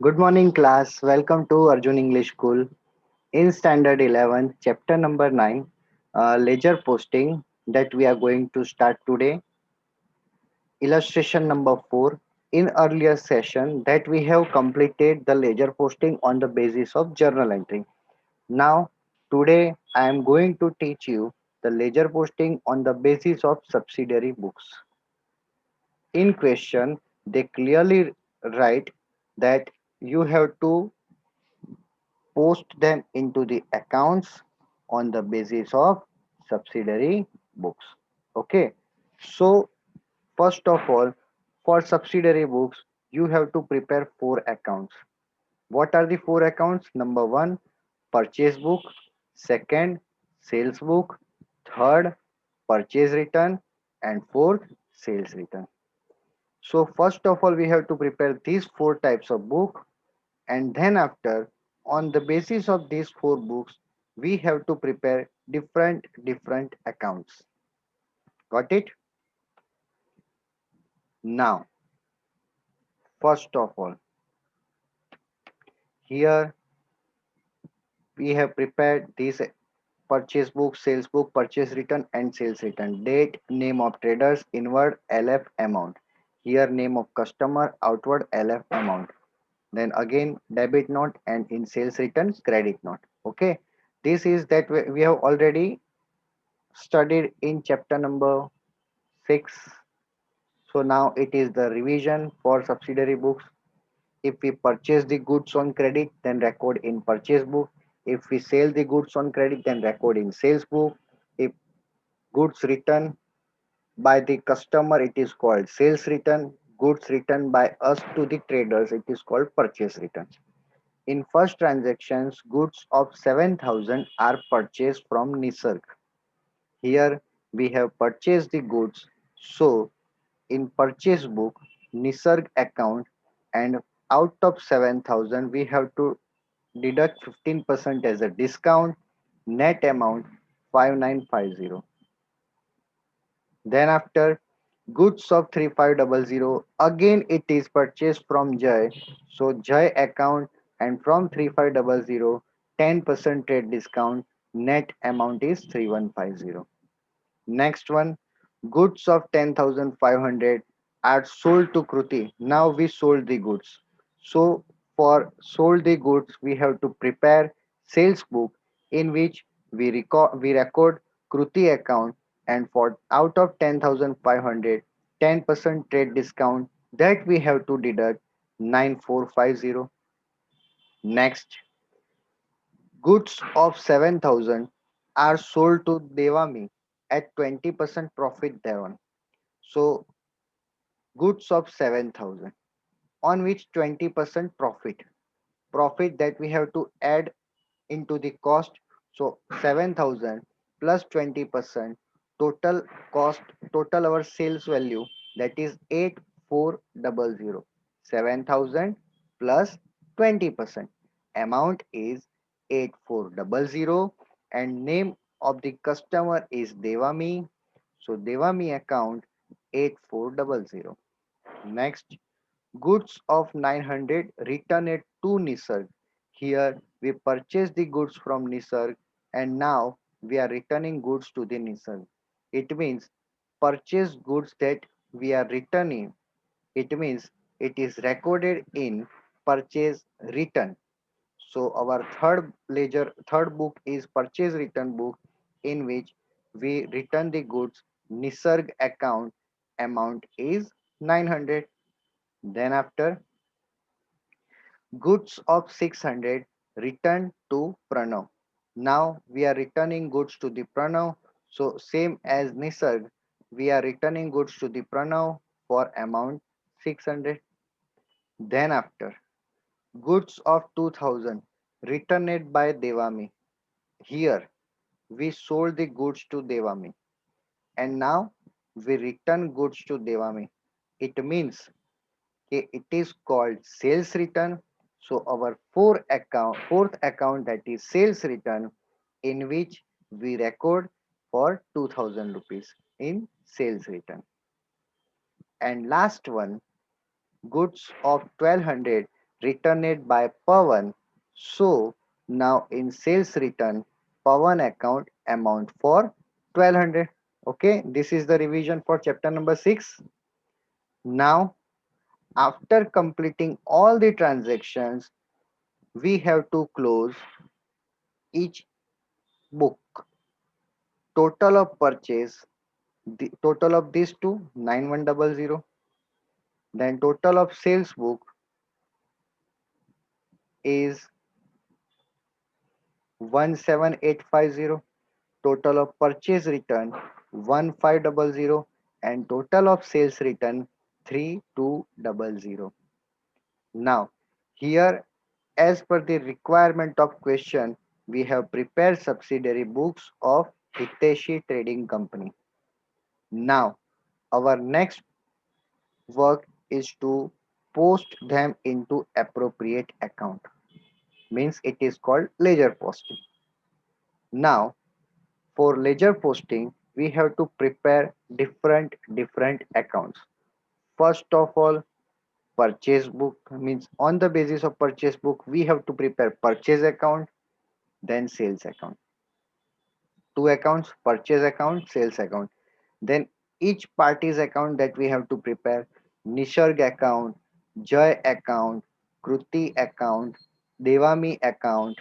Good morning, class. Welcome to Arjun English School. In Standard 11, Chapter number 9, Ledger Posting, that we are going to start today. Illustration number 4. In earlier session, that we have completed the ledger posting on the basis of journal entry. Now, today I am going to teach you the ledger posting on the basis of subsidiary books. In question, they clearly write that you have to post them into the accounts on the basis of subsidiary books. Okay, so first of all, for subsidiary books, you have to prepare four accounts. What are the four accounts? Number one, purchase book; second, sales book; third, purchase return; and fourth, sales return. So first of all, we have to prepare these four types of book, and then after, on the basis of these four books, we have to prepare different accounts. Got it? Now, first of all, here we have prepared this purchase book, sales book, purchase return, and sales return. Date, name of traders, inward LF amount. Here name of customer, outward LF amount. Then again debit note, and in sales return credit note. Okay, this is that we have already studied in chapter number 6. So now it is the revision for subsidiary books. If we purchase the goods on credit, then record in purchase book. If we sell the goods on credit, then record in sales book. If goods returned by the customer, it is called sales return. Goods returned by us to the traders, it is called purchase return. In first transactions, goods of 7,000 are purchased from Nisarg. Here we have purchased the goods. So in purchase book, Nisarg account, and out of 7,000 we have to deduct 15% as a discount. Net amount 5950. Then after, goods of 3500, again it is purchased from Jai. So Jai account, and from 3500, 10% trade discount. Net amount is 3150. Next one, goods of 10,500 are sold to Kruti. Now we sold the goods. So for sold the goods, we have to prepare sales book, in which we record Kruti account, and for out of 10,500, 10% trade discount, that we have to deduct 9450. Next, goods of 7,000 are sold to Devami at 20% profit thereon. So goods of 7,000, on which 20% profit that we have to add into the cost. So 7,000 plus 20%, total cost, total our sales value, that is 8400. 7,000 plus 20%, amount is 8400, and name of the customer is Devami. So Devami account 8400. Next, goods of 900 returned to Nisarg. Here we purchase the goods from Nisarg, and now we are returning goods to the Nisarg. It means purchase goods that we are returning. It means it is recorded in purchase return. So our third book is purchase return book, in which we return the goods. Nisarg account, amount is 900. Then after, goods of 600 returned to Pranav. Now we are returning goods to the Pranav. So same as Nisarg, we are returning goods to the Pranav for amount 600. Then after, goods of 2000 returned by Devami. Here we sold the goods to Devami, and now we return goods to Devami. It means it is called sales return. So our fourth account, that is sales return, in which we record for 2000 rupees in sales return. And last one, goods of 1200 returned by Pawan. So now in sales return, Pawan account amount for 1200. Okay, this is the revision for chapter number 6. Now after completing all the transactions, we have to close each book. Total of purchase, the total of these two 9100. Then total of sales book is 17850. Total of purchase return 1500, and total of sales return 3200. Now here, as per the requirement of question, we have prepared subsidiary books of Hiteshi Trading Company. Now our next work is to post them into appropriate account, means it is called ledger posting. Now for ledger posting, we have to prepare different accounts. First of all, purchase book, means on the basis of purchase book we have to prepare purchase account, then sales account. Two accounts, purchase account, sales account. Then each party's account that we have to prepare: Nisarg account, Joy account, Kruti account, Devami account.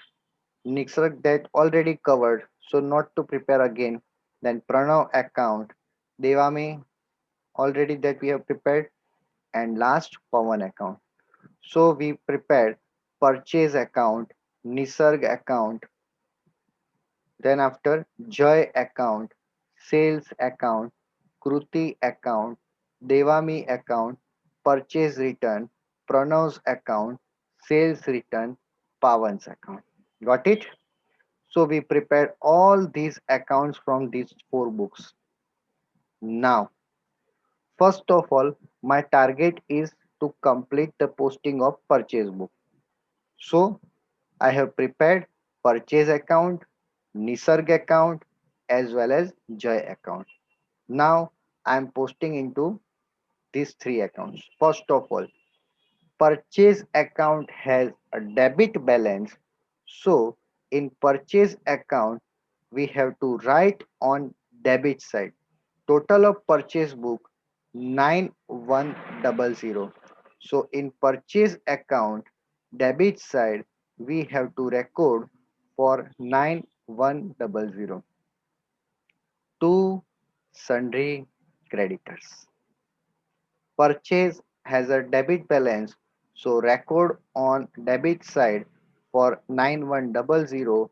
Nisarg that already covered, so not to prepare again. Then Pranav account, Devami already that we have prepared, and last Pawan account. So we prepared purchase account, Nisarg account, then after Joy account, sales account, Kruti account, Devami account, purchase return, Pranav's account, sales return, Pawan's account. Got it? So we prepared all these accounts from these four books. Now, first of all, my target is to complete the posting of purchase book. So I have prepared purchase account, Nisarg account, as well as Joy account. Now I am posting into these three accounts. First of all, purchase account has a debit balance. So in purchase account, we have to write on debit side. Total of purchase book 9100. So in purchase account, debit side, we have to record for 9100 to sundry creditors. Purchase has a debit balance, so record on debit side for 9100,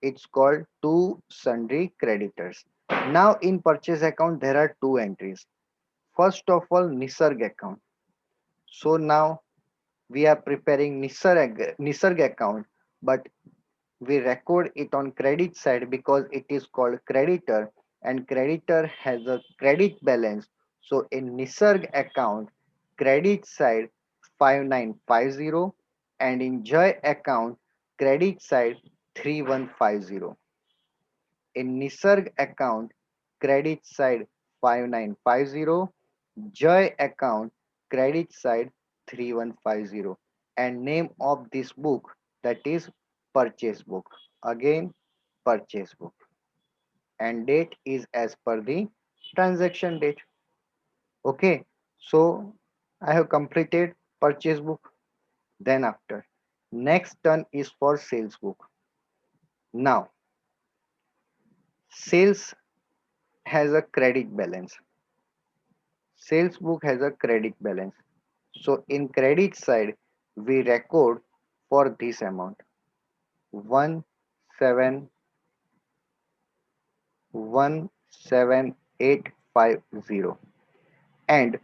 it's called two sundry creditors. Now in purchase account there are two entries. First of all, Nisarg account. So now we are preparing Nisarg account, but we record it on credit side because it is called creditor, and creditor has a credit balance. So in Nisarg account, credit side 5950, and in Joy account, credit side 3150. In Nisarg account, credit side 5950, Joy account, credit side 3150, and name of this book, that is purchase book. Again, purchase book, and date is as per the transaction date. Okay, so I have completed purchase book. Then after, next turn is for sales book. Now sales has a credit balance. Sales book has a credit balance. So in credit side, we record for this amount 17850. And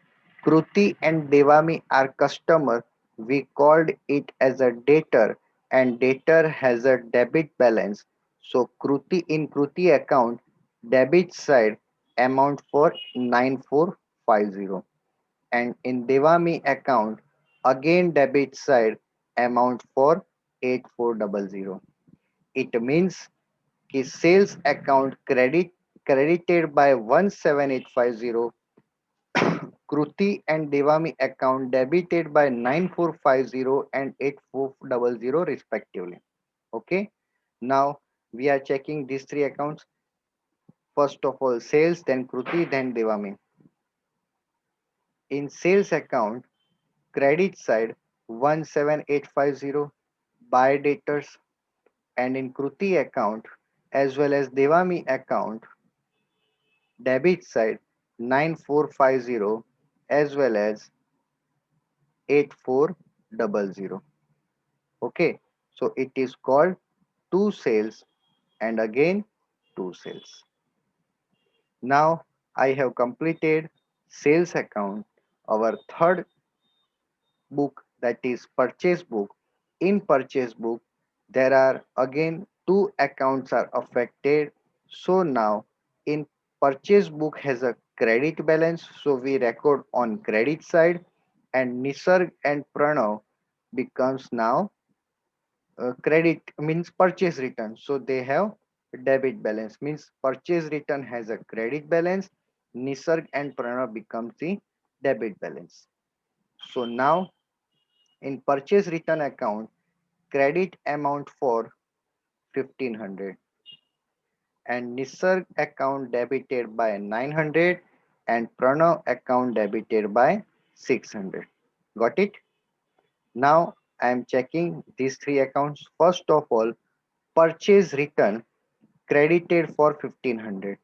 Kruti and Devami are customer. We called it as a debtor, and debtor has a debit balance. So Kruti, in Kruti account, debit side amount for 9450, and in Devami account, again debit side amount for 8400. It means कि sales account credited by 17850, Kruti and Devami account debited by 9450 and 8400 respectively. Okay. Now we are checking these three accounts. First of all, sales, then Kruti, then Devami. In sales account, credit side 17850 buy debtors, and in Kruti account as well as Devami account, debit side 9450 as well as 8400. Okay, so it is called two sales and again two sales. Now I have completed sales account. Our third book, that is purchase book. In purchase book there are again two accounts are affected. So now in purchase book has a credit balance, so we record on credit side, and Nisarg and Pranav becomes now credit, means purchase return, so they have debit balance, means purchase return has a credit balance, Nisarg and Pranav becomes the debit balance. So now in purchase return account, credit amount for 1500 and Nisarg account debited by 900 and Pranav account debited by 600. Got it? Now I am checking these three accounts. First of all, purchase return credited for 1500.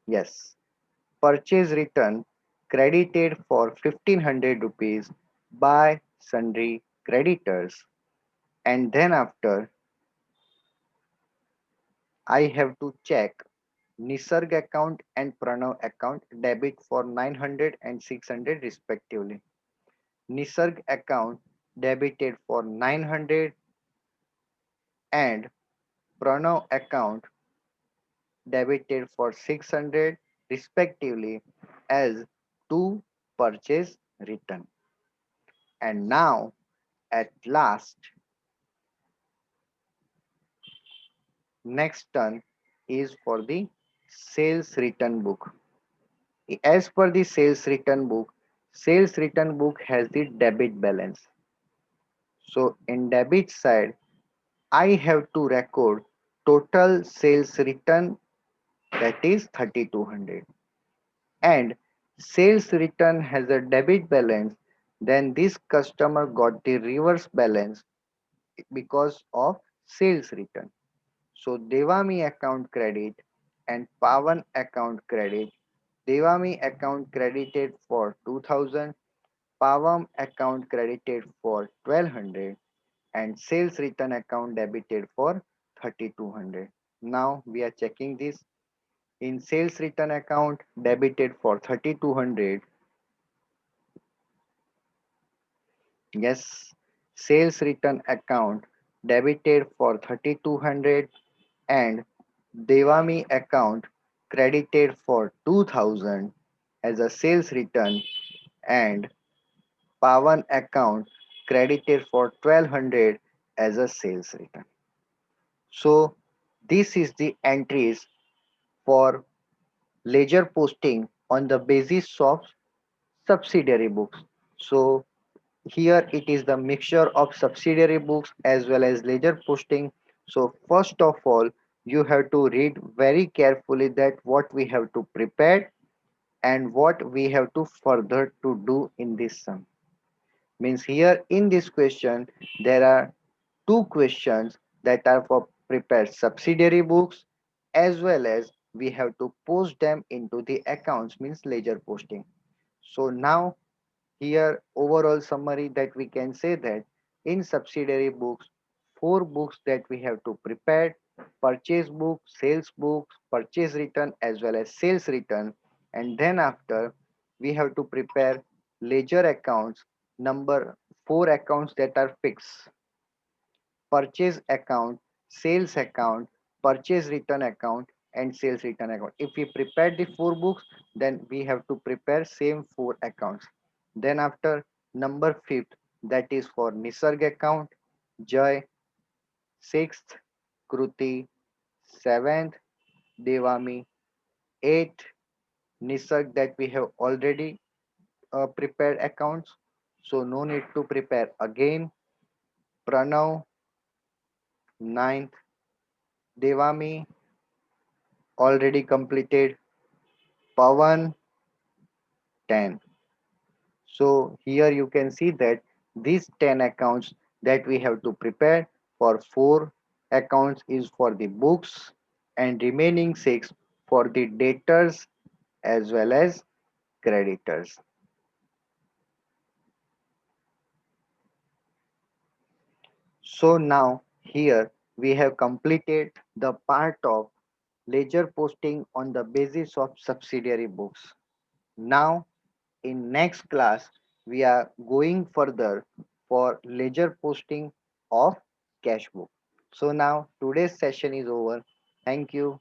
Yes, purchase return credited for 1500 rupees by sundry creditors, and then after I have to check Nisarg account and Pranav account debit for 900 and 600 respectively. Nisarg account debited for 900 and Pranav account debited for 600 respectively as two purchase return. And now at last, next turn is for the sales return book. As per the sales return book has the debit balance. So in debit side, I have to record total sales return, that is 3200, and sales return has a debit balance, then this customer got the reverse balance because of sales return. So Devami account credit and Pavan account credit. Devami account credited for 2000, Pavam account credited for 1200, and sales return account debited for 3200. Now we are checking this. In sales return account debited for 3200, yes, sales return account debited for 3200 and Devami account credited for 2000 as a sales return, and Pavan account credited for 1200 as a sales return. So this is the entries for ledger posting on the basis of subsidiary books. So here it is the mixture of subsidiary books as well as ledger posting. So first of all, you have to read very carefully that what we have to prepare and what we have to further to do in this sum. Means here in this question there are two questions that are for prepared subsidiary books, as well as we have to post them into the accounts, means ledger posting. So now here overall summary that we can say that in subsidiary books, four books that we have to prepare: purchase book, sales books, purchase return as well as sales return, and then after we have to prepare ledger accounts, number four accounts that are fixed: purchase account, sales account, purchase return account, and sales return account. If we prepare the four books, then we have to prepare same four accounts. Then after number fifth, that is for Nisarg account, Joy, sixth, Kruti, seventh, Devami, eighth, Nisarg that we have already prepared accounts, so no need to prepare again. Pranav, ninth. Devami, already completed. Pavan, 10. So here you can see that these 10 accounts that we have to prepare, for 4 accounts is for the books and remaining 6 for the debtors as well as creditors. So now here we have completed the part of ledger posting on the basis of subsidiary books. Now in next class we are going further for ledger posting of cash book. So now today's session is over. Thank you.